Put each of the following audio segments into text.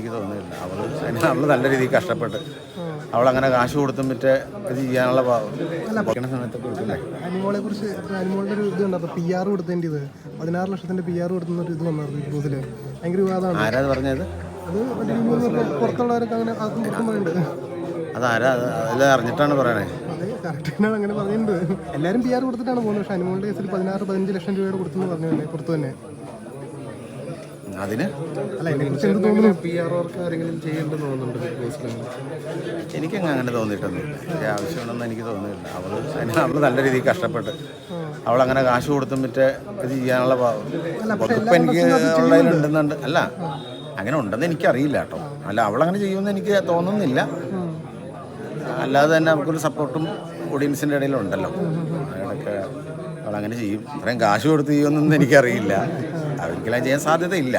എനിക്ക് തോന്നുന്നില്ല. അവൾ നല്ല രീതിയിൽ കഷ്ടപ്പെട്ട് അവളങ്ങനെ കാശ് കൊടുത്തും മറ്റേ ഇത് ചെയ്യാനുള്ള സമയത്തൊക്കെ കൊടുക്കില്ലേ. അനിമോളെ കുറിച്ച് അനിമോളുടെ ഒരു ഇത് കണ്ടപ്പോൾ PR കൊടുത്തതിൻ്റെ ഇത് 16 ലക്ഷത്തിൻ്റെ PR കൊടുത്തുന്നൊരു ഇത് വന്നത് ബിഗ് ബോസിൽ ഭയങ്കര വിവാദമാണ്. ആരാ പറഞ്ഞത്? അത് പുറത്തുള്ളവരൊക്കെ അങ്ങനെ അതും പുറത്തും പറയുന്നുണ്ട്. അതാരാ അതെല്ലാം അറിഞ്ഞിട്ടാണ് പറയണേ? അത് കറക്റ്റാണ് അങ്ങനെ പറഞ്ഞിട്ടുണ്ട്. എല്ലാവരും PR കൊടുത്തിട്ടാണ് പോകുന്നത്. പക്ഷേ അനിമോളുടെ കേസിൽ 16-15 ലക്ഷം രൂപയുടെ കൊടുത്തെന്ന് പറഞ്ഞു തന്നെ പുറത്തു തന്നെ. അതിന് അല്ല അതിനെക്കുറിച്ച് എന്ത് തോന്നുന്നു? PR വർക്ക് ആരെങ്കിലും ചെയ്യേണ്ടെന്ന് തോന്നുന്നുണ്ട് ബിഗ് ബോസിൽ? എനിക്കങ്ങ് അങ്ങനെ തോന്നിയിട്ടൊന്നുമില്ല. എൻ്റെ ആവശ്യമുണ്ടെന്ന് എനിക്ക് തോന്നുന്നില്ല. അവൾ നല്ല രീതിയിൽ കഷ്ടപ്പെട്ട് അവളങ്ങനെ കാശ് കൊടുത്തും മറ്റേ ഇത് ചെയ്യാനുള്ള വകുപ്പ് എനിക്ക് ഉള്ളതിലുണ്ടെന്നുണ്ട്. അല്ല അങ്ങനെ ഉണ്ടെന്ന് എനിക്കറിയില്ല കേട്ടോ. അല്ല അവളങ്ങനെ ചെയ്യുമെന്ന് എനിക്ക് തോന്നുന്നില്ല. അല്ലാതെ തന്നെ അവർക്കൊരു സപ്പോർട്ടും ഓഡിയൻസിൻ്റെ ഇടയിലുണ്ടല്ലോ. അയാളൊക്കെ അവളങ്ങനെ ചെയ്യും. അത്രയും കാശ് കൊടുത്ത് ചെയ്യുമെന്നൊന്നും എനിക്കറിയില്ല. അവർക്കെല്ലാം ചെയ്യാൻ സാധ്യതയില്ല.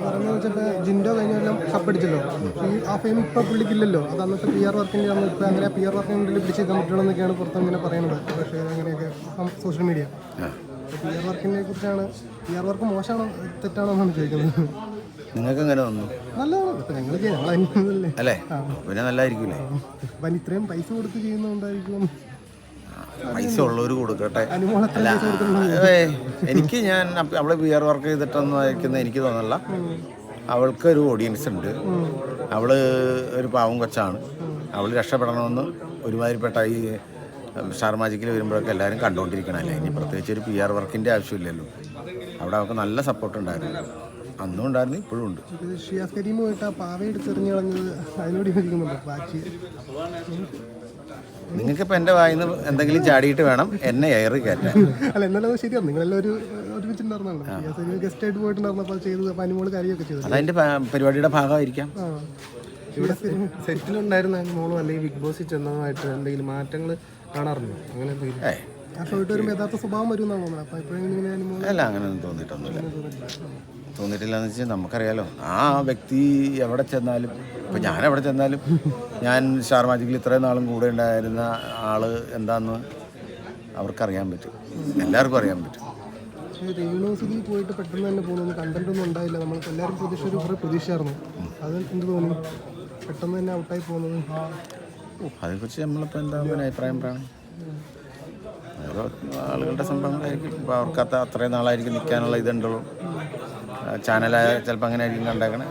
പറഞ്ഞു വെച്ചിട്ട് ജിൻഡോ കഴിഞ്ഞെല്ലാം കപ്പടിച്ചല്ലോ. ആ ഫെയിം ഇപ്പോൾ പുള്ളിക്കില്ലല്ലോ. അത് അന്നത്തെ PR വർക്കിൻ്റെ ആണ്. ഇപ്പോൾ അങ്ങനെ PR വർക്കിൻ്റെ പിടിച്ചേക്കാൻ പറ്റുള്ളൂ പുറത്ത് ഇങ്ങനെ പറയുന്നത്. പക്ഷേ അങ്ങനെയൊക്കെ സോഷ്യൽ മീഡിയ PR വർക്കിനെ കുറിച്ചാണ്. PR വർക്ക് മോശമാണോ തെറ്റാണോ എന്നാണ് ചോദിക്കുന്നത്. നിങ്ങൾക്ക് എങ്ങനെ തോന്നുന്നു? നല്ലതാണ്. ഇപ്പം ഞങ്ങളല്ലേ അല്ലേ? പിന്നെ നല്ലതായിരിക്കില്ലേ? അപ്പം ഇത്രയും പൈസ കൊടുത്ത് ചെയ്യുന്നതുകൊണ്ടായിരിക്കും. പൈസ ഉള്ളവർ കൊടുക്കട്ടെ. അല്ല എനിക്ക് ഞാൻ അവളെ PR വർക്ക് ചെയ്തിട്ടൊന്നും അയക്കുന്ന എനിക്ക് തോന്നുന്നില്ല. അവൾക്കൊരു ഓഡിയൻസ് ഉണ്ട്. അവൾ ഒരു പാവം കൊച്ചാണ്. അവൾ രക്ഷപ്പെടണമെന്ന് ഒരുമാതിരിപ്പെട്ട ഈ സ്റ്റാർ മാജിക്കിൽ വരുമ്പോഴൊക്കെ എല്ലാവരും കണ്ടുകൊണ്ടിരിക്കണമല്ലേ. ഇനി പ്രത്യേകിച്ച് ഒരു PR വർക്കിൻ്റെ ആവശ്യമില്ലല്ലോ. അവിടെ അവൾക്ക് നല്ല സപ്പോർട്ട് ഉണ്ടായിരുന്നു. അന്നും ഉണ്ടായിരുന്നു, ഇപ്പോഴും ഉണ്ട്. ഷിയാസ് കരീം പോയിട്ട് ആ പാവ എടുത്തെറിഞ്ഞ് കളഞ്ഞത് അതിനോട് യോജിക്കുന്നുണ്ടോ? ബാക്കി നിങ്ങൾക്കിപ്പോൾ എൻ്റെ വായിൽ നിന്ന് എന്തെങ്കിലും ചാടിയിട്ട് വേണം എന്നെ എയറി കയറ്റാൻ. അല്ല എന്നാലും അത് ശരിയാണ്. നിങ്ങളെല്ലാം ഒരുമിച്ചുണ്ടായിരുന്നല്ലോ. ഗസ്റ്റ് ആയിട്ട് പോയിട്ടുണ്ടായിരുന്നപ്പോൾ ചെയ്തത്. അപ്പം അനിമോള് കാര്യമൊക്കെ ചെയ്തു. അതതിൻ്റെ പരിപാടിയുടെ ഭാഗമായിരിക്കാം. ഇവിടെ സെറ്റിലുണ്ടായിരുന്ന അനിമോളും അല്ലെങ്കിൽ ബിഗ് ബോസിൽ ചെന്നതുമായിട്ട് എന്തെങ്കിലും മാറ്റങ്ങൾ കാണാറുണ്ടോ? അങ്ങനെ എന്തെങ്കിലും ആ ഷോയിട്ട് വരുമ്പോൾ യഥാർത്ഥ സ്വഭാവം വരുമെന്നാണ് തോന്നുന്നത്. അപ്പോൾ ഇപ്പോഴെങ്കിലും അനിമോൾ അല്ല അങ്ങനെയൊന്നും തോന്നിയിട്ടില്ലെന്ന് വെച്ചാൽ നമുക്കറിയാലോ. ആ വ്യക്തി എവിടെ ചെന്നാലും, ഇപ്പം ഞാൻ എവിടെ ചെന്നാലും, ഞാൻ സ്റ്റാർ മാജിക്കിൽ ഇത്രയും നാളും കൂടെ ഉണ്ടായിരുന്ന ആൾ എന്താണെന്ന് അവർക്കറിയാൻ പറ്റും. എല്ലാവർക്കും അറിയാൻ പറ്റും. യൂണിവേഴ്സിറ്റിയിൽ പോയിട്ട് പെട്ടെന്ന് തന്നെ പോകുന്നു. കണ്ടൻറ്റൊന്നും ഉണ്ടായില്ല. നമ്മൾക്ക് എല്ലാവരും കുറേ പ്രതീക്ഷയായിരുന്നു. അത് എന്ത് തോന്നി പെട്ടെന്ന് തന്നെ ഔട്ടായി പോകുന്നത്? അതേക്കുറിച്ച് നമ്മളിപ്പോൾ എന്താ അഭിപ്രായം പറയണം? ഓരോ ആളുകളുടെ സംഭവങ്ങളായിരിക്കും. ഇപ്പോൾ അവർക്ക് അത്രയും നാളായിരിക്കും നിൽക്കാനുള്ള ഇതുണ്ടല്ലോ. ചാനലായ ചിലപ്പോൾ അങ്ങനെ ആയിരിക്കും കണ്ടേക്കണേ.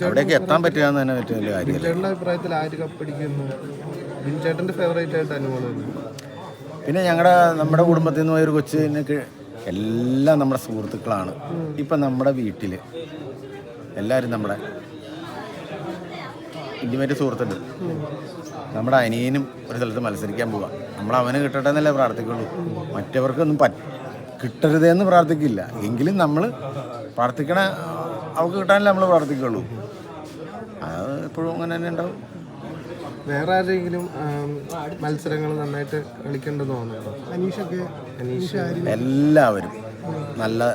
അവിടേക്ക് എത്താൻ പറ്റുക എന്ന് തന്നെ ഏറ്റവും വലിയ കാര്യം. ബിൻചേട്ടൻ്റെ അഭിപ്രായത്തിൽ ആര് കപ്പടിക്കുന്നു? ബിൻചേട്ടൻ്റെ ഫേവറേറ്റ് ആയിട്ട് അനുമോള്. പിന്നെ നമ്മുടെ കുടുംബത്തിൽ നിന്ന് പോയൊരു കൊച്ചിനൊക്കെ എല്ലാം നമ്മുടെ സുഹൃത്തുക്കളാണ്. ഇപ്പം നമ്മുടെ വീട്ടിൽ എല്ലാവരും നമ്മുടെ ഇൻറ്റിമേറ്റ് സുഹൃത്തുണ്ട്. നമ്മുടെ അനിയനും ഒരു സ്ഥലത്ത് മത്സരിക്കാൻ പോവാം. നമ്മൾ അവന് കിട്ടട്ടെ എന്നല്ലേ പ്രാർത്ഥിക്കുള്ളൂ. മറ്റവർക്കൊന്നും കിട്ടരുതെന്ന് പ്രാർത്ഥിക്കില്ല. എങ്കിലും നമ്മൾ പ്രാർത്ഥിക്കണ അവർക്ക് കിട്ടാനല്ലേ നമ്മൾ പ്രാർത്ഥിക്കുള്ളൂ. അത് എപ്പോഴും അങ്ങനെ തന്നെ ഉണ്ടാവും. വേറെ ആരെങ്കിലും മത്സരങ്ങൾ നന്നായിട്ട് കളിക്കേണ്ടെന്ന് തോന്നുന്നുണ്ടോ? അനീഷ എല്ലാവരും നല്ല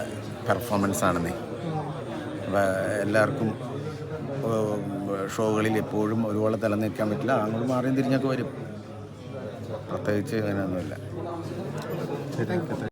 പെർഫോമൻസ് ആണെന്നേ. എല്ലാവർക്കും ഷോകളിൽ എപ്പോഴും ഒരുപോലെ നിൽക്കാൻ പറ്റില്ല. അങ്ങോട്ട് മാറിയും തിരിഞ്ഞൊക്കെ വരും. പ്രത്യേകിച്ച് അങ്ങനെയൊന്നുമില്ല.